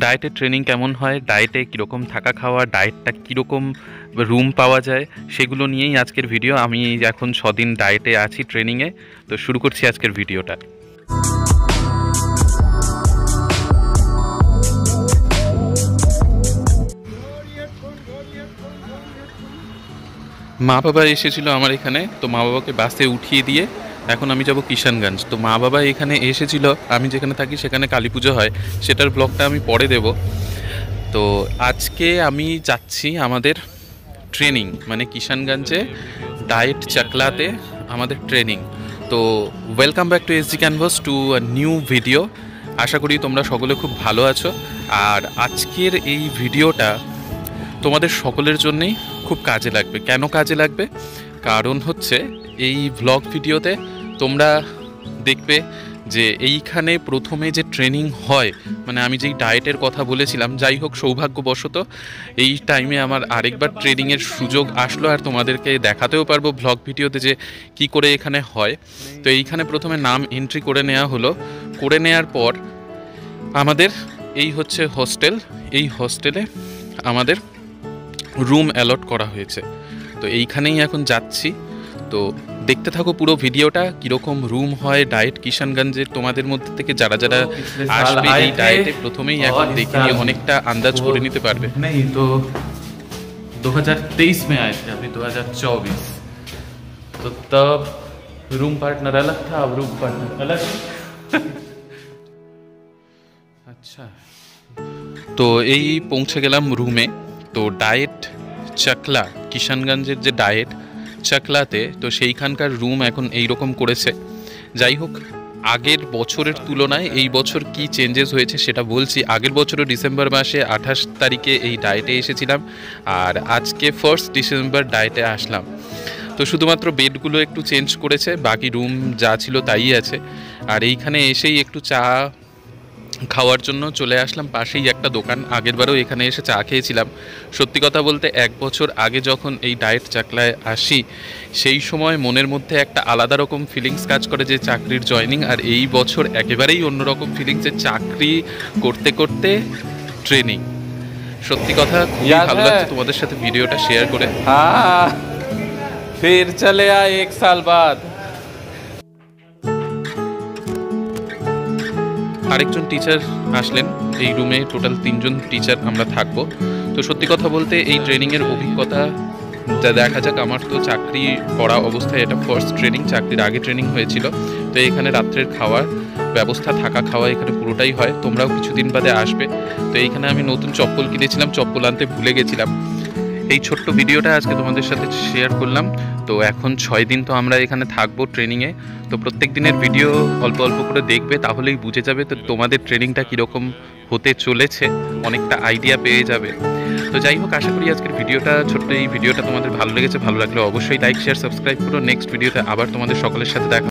ডায়েটের ট্রেনিং কেমন হয়, ডায়েটে কীরকম থাকা খাওয়া, ডায়েটটা কীরকম রুম পাওয়া যায়, সেগুলো নিয়েই আজকের ভিডিও। আমি এখন 6 দিন ডায়েটে আছি ট্রেনিংয়ে, তো শুরু করছি আজকের ভিডিওটা। মা বাবা এসেছিল আমার এখানে, তো মা বাবাকে বাসে উঠিয়ে দিয়ে এখন আমি যাব কিষানগঞ্জ। তো মা বাবা এখানে এসেছিল, আমি যেখানে থাকি সেখানে কালী পুজো হয়, সেটার ব্লগটা আমি পরে দেব। তো আজকে আমি যাচ্ছি আমাদের ট্রেনিং, মানে কিষানগঞ্জে ডায়েট চাকলাতে আমাদের ট্রেনিং। তো welcome back to SG canvas to new video. আশা করি তোমরা সকলে খুব ভালো আছো। আর আজকের এই ভিডিওটা তোমাদের সকলের জন্যেই খুব কাজে লাগবে। কেন কাজে লাগবে? কারণ হচ্ছে এই ভ্লগ ভিডিওতে তোমরা দেখবে যে এইখানে প্রথমে যে ট্রেনিং হয়, মানে আমি যেই ডায়েটের কথা বলেছিলাম, যাই হোক সৌভাগ্যবশত এই টাইমে আমার আরেকবার ট্রেনিংয়ের সুযোগ আসলো, আর তোমাদেরকে দেখাতেও পারবো ভ্লগ ভিডিওতে যে কি করে এখানে হয়। তো এইখানে প্রথমে নাম এন্ট্রি করে নেওয়া হলো। করে নেওয়ার পর আমাদের এই হচ্ছে হোস্টেল, এই হোস্টেলে আমাদের রুম অ্যালট করা হয়েছে। তো এইখানেই এখন যাচ্ছি। তো দেখতে থাকো পুরো ভিডিওটা, কীরকম রুম হয় ডায়েট কিষানগঞ্জের। তোমাদের মধ্যে থেকে যারা যারা আসবে এই ডায়েটে প্রথমেই এখন দেখে নিয়ে অনেকটা আন্দাজ করে নিতে পারবে। नहीं तो 2023 में आए थे, अभी 2024। तो तब रूम पार्टनर अलग था, अब रूम पार्टनर अलग। আচ্ছা, তো এই পৌঁছে গেলাম রুমে। তো ডায়েট চাকলা, কিষানগঞ্জের যে ডায়েট চাকলাতে, তো সেইখানকার রুম এখন এইরকম করেছে। যাই হোক, আগের বছরের তুলনায় এই বছর কি চেঞ্জেস হয়েছে সেটা বলছি। আগের বছরও ডিসেম্বর মাসে 28 তারিখে এই ডায়েটে এসেছিলাম, আর আজকে 1 ডিসেম্বর ডায়েটে আসলাম। তো শুধুমাত্র বেডগুলো একটু চেঞ্জ করেছে, বাকি রুম যা ছিল তাই আছে। আর এইখানে এসেই একটু চা খাওয়ার জন্য চলে আসলাম, পাশেই একটা দোকান। আগেরবারও এখানে এসে চা খেয়েছিলাম। সত্যি কথা বলতে 1 বছর আগে যখন এই ডায়েট চাকলায় আসি, সেই সময় মনের মধ্যে একটা আলাদা রকম ফিলিংস কাজ করে যে চাকরির জয়নিং। আর এই বছর একেবারেই অন্যরকম ফিলিংস, যে চাকরি করতে করতে ট্রেনিং। সত্যি কথা খুবই ভালো লাগছে তোমাদের সাথে ভিডিওটা শেয়ার করে। हाँ फिर चले आए 1 साल बाद। আরেকজন টিচার আসলেন এই রুমে, টোটাল 3 জন টিচার আমরা থাকবো। তো সত্যি কথা বলতে এই ট্রেনিংয়ের অভিজ্ঞতা যা দেখা যাক। আমার তো চাকরি করা অবস্থায় এটা ফার্স্ট ট্রেনিং, চাকরির আগে ট্রেনিং হয়েছিল। তো এখানে রাত্রের খাওয়ার ব্যবস্থা, থাকা খাওয়া এখানে পুরোটাই হয়। তোমরাও কিছুদিন বাদে আসবে। তো এইখানে আমি নতুন চপ্পল কিনেছিলাম, চপ্পল আনতে ভুলে গেছিলাম। এই ছোট্ট ভিডিওটা আজকে তোমাদের সাথে শেয়ার করলাম। তো এখন 6 দিন তো আমরা এখানে থাকবো ট্রেনিংয়ে। তো প্রত্যেক দিনের ভিডিও অল্প অল্প করে দেখবে, তাহলেই বুঝে যাবে তো তোমাদের ট্রেনিংটা কীরকম হতে চলেছে, অনেকটা আইডিয়া পেয়ে যাবে। তো যাই হোক, আশা করি আজকের ভিডিওটা, ছোট্ট এই ভিডিওটা তোমাদের ভালো লেগেছে। ভালো লাগলে অবশ্যই লাইক শেয়ার সাবস্ক্রাইব করো। নেক্সট ভিডিওতে আবার তোমাদের সকলের সাথে দেখা